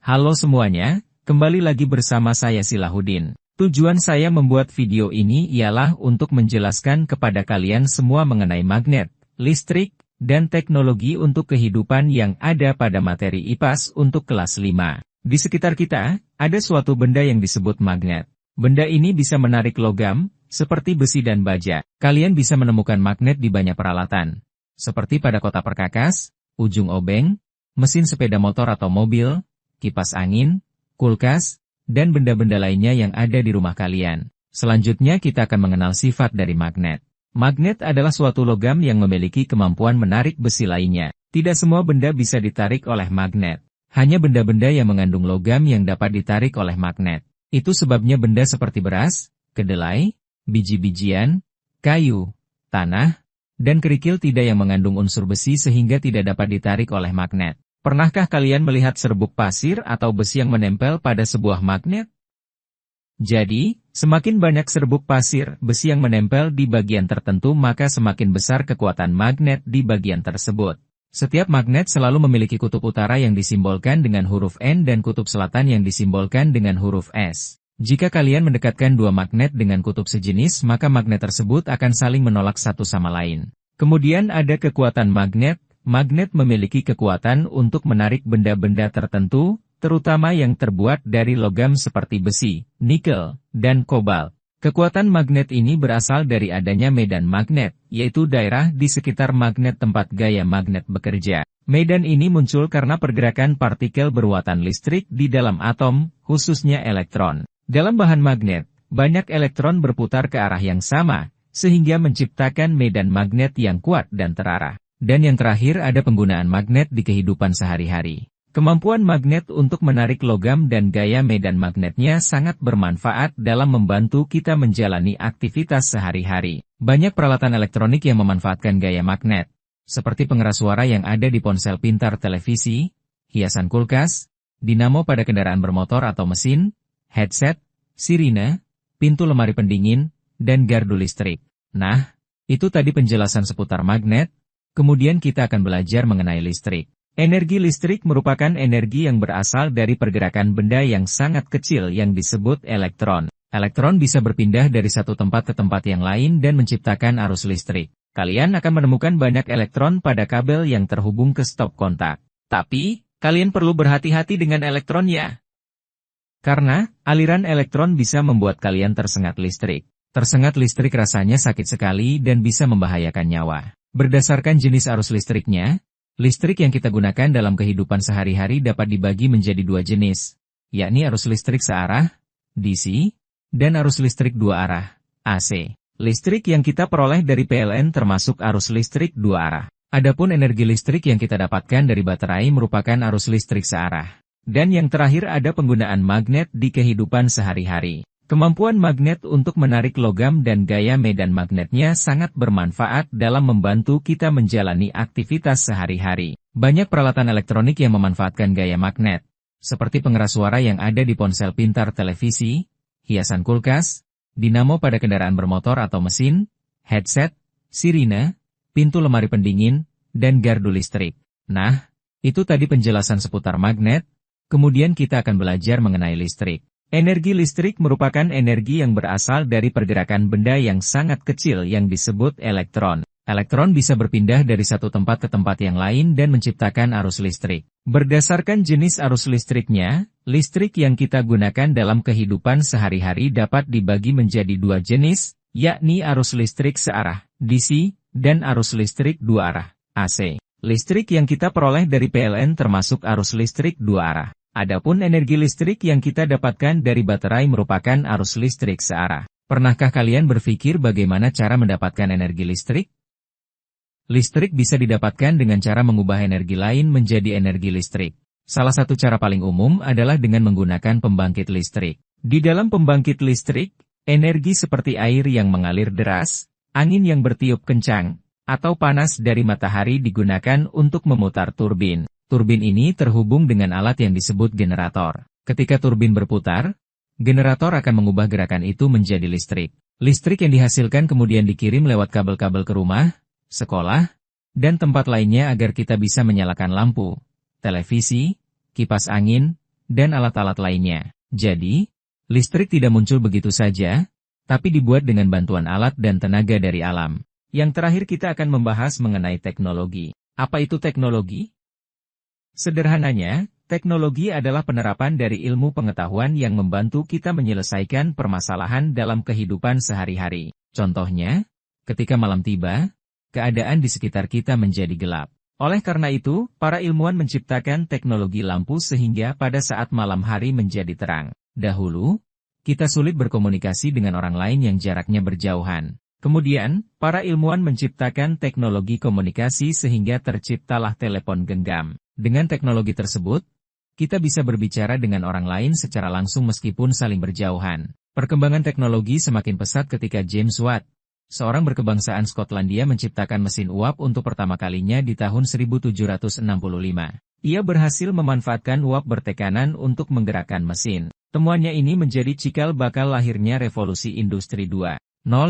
Halo semuanya, kembali lagi bersama saya Silahudin. Tujuan saya membuat video ini ialah untuk menjelaskan kepada kalian semua mengenai magnet, listrik, dan teknologi untuk kehidupan yang ada pada materi IPAS untuk kelas 5. Di sekitar kita, ada suatu benda yang disebut magnet. Benda ini bisa menarik logam, seperti besi dan baja. Kalian bisa menemukan magnet di banyak peralatan, seperti pada kotak perkakas, ujung obeng, mesin sepeda motor atau mobil, kipas angin, kulkas, dan benda-benda lainnya yang ada di rumah kalian. Selanjutnya kita akan mengenal sifat dari magnet. Magnet adalah suatu logam yang memiliki kemampuan menarik besi lainnya. Tidak semua benda bisa ditarik oleh magnet. Hanya benda-benda yang mengandung logam yang dapat ditarik oleh magnet. Itu sebabnya benda seperti beras, kedelai, biji-bijian, kayu, tanah, dan kerikil tidak yang mengandung unsur besi sehingga tidak dapat ditarik oleh magnet. Pernahkah kalian melihat serbuk pasir atau besi yang menempel pada sebuah magnet? Jadi, semakin banyak serbuk pasir, besi yang menempel di bagian tertentu maka semakin besar kekuatan magnet di bagian tersebut. Setiap magnet selalu memiliki kutub utara yang disimbolkan dengan huruf N dan kutub selatan yang disimbolkan dengan huruf S. Jika kalian mendekatkan dua magnet dengan kutub sejenis maka magnet tersebut akan saling menolak satu sama lain. Kemudian ada kekuatan magnet. Magnet memiliki kekuatan untuk menarik benda-benda tertentu, terutama yang terbuat dari logam seperti besi, nikel, dan kobalt. Kekuatan magnet ini berasal dari adanya medan magnet, yaitu daerah di sekitar magnet tempat gaya magnet bekerja. Medan ini muncul karena pergerakan partikel bermuatan listrik di dalam atom, khususnya elektron. Dalam bahan magnet, banyak elektron berputar ke arah yang sama, sehingga menciptakan medan magnet yang kuat dan terarah. Dan yang terakhir ada penggunaan magnet di kehidupan sehari-hari. Kemampuan magnet untuk menarik logam dan gaya medan magnetnya sangat bermanfaat dalam membantu kita menjalani aktivitas sehari-hari. Banyak peralatan elektronik yang memanfaatkan gaya magnet, seperti pengeras suara yang ada di ponsel pintar televisi, hiasan kulkas, dinamo pada kendaraan bermotor atau mesin, headset, sirine, pintu lemari pendingin, dan gardu listrik. Nah, itu tadi penjelasan seputar magnet. Kemudian kita akan belajar mengenai listrik. Energi listrik merupakan energi yang berasal dari pergerakan benda yang sangat kecil yang disebut elektron. Elektron bisa berpindah dari satu tempat ke tempat yang lain dan menciptakan arus listrik. Kalian akan menemukan banyak elektron pada kabel yang terhubung ke stop kontak. Tapi, kalian perlu berhati-hati dengan elektron ya. Karena, aliran elektron bisa membuat kalian tersengat listrik. Tersengat listrik rasanya sakit sekali dan bisa membahayakan nyawa. Berdasarkan jenis arus listriknya, listrik yang kita gunakan dalam kehidupan sehari-hari dapat dibagi menjadi dua jenis, yakni arus listrik searah, DC, dan arus listrik dua arah, AC. Listrik yang kita peroleh dari PLN termasuk arus listrik dua arah. Adapun energi listrik yang kita dapatkan dari baterai merupakan arus listrik searah. Dan yang terakhir ada penggunaan magnet di kehidupan sehari-hari. Kemampuan magnet untuk menarik logam dan gaya medan magnetnya sangat bermanfaat dalam membantu kita menjalani aktivitas sehari-hari. Banyak peralatan elektronik yang memanfaatkan gaya magnet, seperti pengeras suara yang ada di ponsel pintar televisi, hiasan kulkas, dinamo pada kendaraan bermotor atau mesin, headset, sirine, pintu lemari pendingin, dan gardu listrik. Nah, itu tadi penjelasan seputar magnet. Kemudian kita akan belajar mengenai listrik. Energi listrik merupakan energi yang berasal dari pergerakan benda yang sangat kecil yang disebut elektron. Elektron bisa berpindah dari satu tempat ke tempat yang lain dan menciptakan arus listrik. Berdasarkan jenis arus listriknya, listrik yang kita gunakan dalam kehidupan sehari-hari dapat dibagi menjadi dua jenis, yakni arus listrik searah, DC, dan arus listrik dua arah, AC. Listrik yang kita peroleh dari PLN termasuk arus listrik dua arah. Adapun energi listrik yang kita dapatkan dari baterai merupakan arus listrik searah. Pernahkah kalian berpikir bagaimana cara mendapatkan energi listrik? Listrik bisa didapatkan dengan cara mengubah energi lain menjadi energi listrik. Salah satu cara paling umum adalah dengan menggunakan pembangkit listrik. Di dalam pembangkit listrik, energi seperti air yang mengalir deras, angin yang bertiup kencang, atau panas dari matahari digunakan untuk memutar turbin. Turbin ini terhubung dengan alat yang disebut generator. Ketika turbin berputar, generator akan mengubah gerakan itu menjadi listrik. Listrik yang dihasilkan kemudian dikirim lewat kabel-kabel ke rumah, sekolah, dan tempat lainnya agar kita bisa menyalakan lampu, televisi, kipas angin, dan alat-alat lainnya. Jadi, listrik tidak muncul begitu saja, tapi dibuat dengan bantuan alat dan tenaga dari alam. Yang terakhir kita akan membahas mengenai teknologi. Apa itu teknologi? Sederhananya, teknologi adalah penerapan dari ilmu pengetahuan yang membantu kita menyelesaikan permasalahan dalam kehidupan sehari-hari. Contohnya, ketika malam tiba, keadaan di sekitar kita menjadi gelap. Oleh karena itu, para ilmuwan menciptakan teknologi lampu sehingga pada saat malam hari menjadi terang. Dahulu, kita sulit berkomunikasi dengan orang lain yang jaraknya berjauhan. Kemudian, para ilmuwan menciptakan teknologi komunikasi sehingga terciptalah telepon genggam. Dengan teknologi tersebut, kita bisa berbicara dengan orang lain secara langsung meskipun saling berjauhan. Perkembangan teknologi semakin pesat ketika James Watt, seorang berkebangsaan Skotlandia, menciptakan mesin uap untuk pertama kalinya di tahun 1765. Ia berhasil memanfaatkan uap bertekanan untuk menggerakkan mesin. Temuannya ini menjadi cikal bakal lahirnya revolusi industri 2.0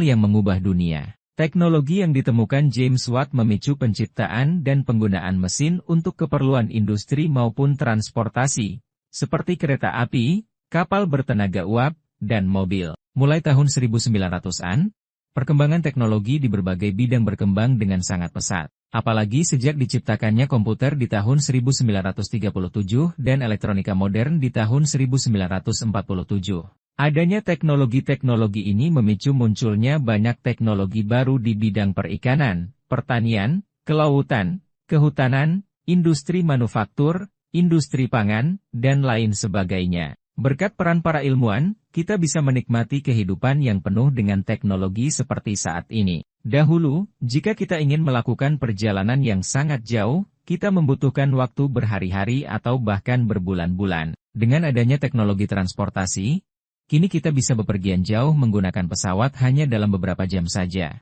yang mengubah dunia. Teknologi yang ditemukan James Watt memicu penciptaan dan penggunaan mesin untuk keperluan industri maupun transportasi, seperti kereta api, kapal bertenaga uap, dan mobil. Mulai tahun 1900-an, perkembangan teknologi di berbagai bidang berkembang dengan sangat pesat. Apalagi sejak diciptakannya komputer di tahun 1937 dan elektronika modern di tahun 1947. Adanya teknologi-teknologi ini memicu munculnya banyak teknologi baru di bidang perikanan, pertanian, kelautan, kehutanan, industri manufaktur, industri pangan, dan lain sebagainya. Berkat peran para ilmuwan, kita bisa menikmati kehidupan yang penuh dengan teknologi seperti saat ini. Dahulu, jika kita ingin melakukan perjalanan yang sangat jauh, kita membutuhkan waktu berhari-hari atau bahkan berbulan-bulan. Dengan adanya teknologi transportasi, kini kita bisa bepergian jauh menggunakan pesawat hanya dalam beberapa jam saja.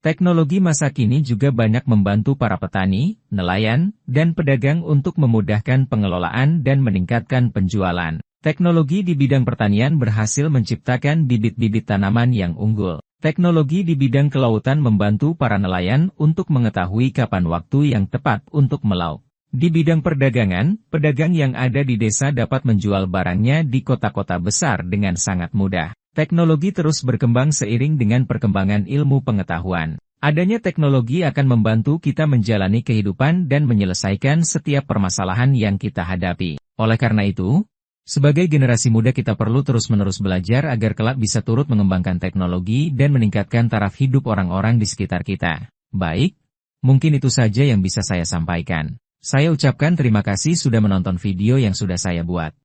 Teknologi masa kini juga banyak membantu para petani, nelayan, dan pedagang untuk memudahkan pengelolaan dan meningkatkan penjualan. Teknologi di bidang pertanian berhasil menciptakan bibit-bibit tanaman yang unggul. Teknologi di bidang kelautan membantu para nelayan untuk mengetahui kapan waktu yang tepat untuk melaut. Di bidang perdagangan, pedagang yang ada di desa dapat menjual barangnya di kota-kota besar dengan sangat mudah. Teknologi terus berkembang seiring dengan perkembangan ilmu pengetahuan. Adanya teknologi akan membantu kita menjalani kehidupan dan menyelesaikan setiap permasalahan yang kita hadapi. Oleh karena itu, sebagai generasi muda kita perlu terus-menerus belajar agar kelak bisa turut mengembangkan teknologi dan meningkatkan taraf hidup orang-orang di sekitar kita. Baik, mungkin itu saja yang bisa saya sampaikan. Saya ucapkan terima kasih sudah menonton video yang sudah saya buat.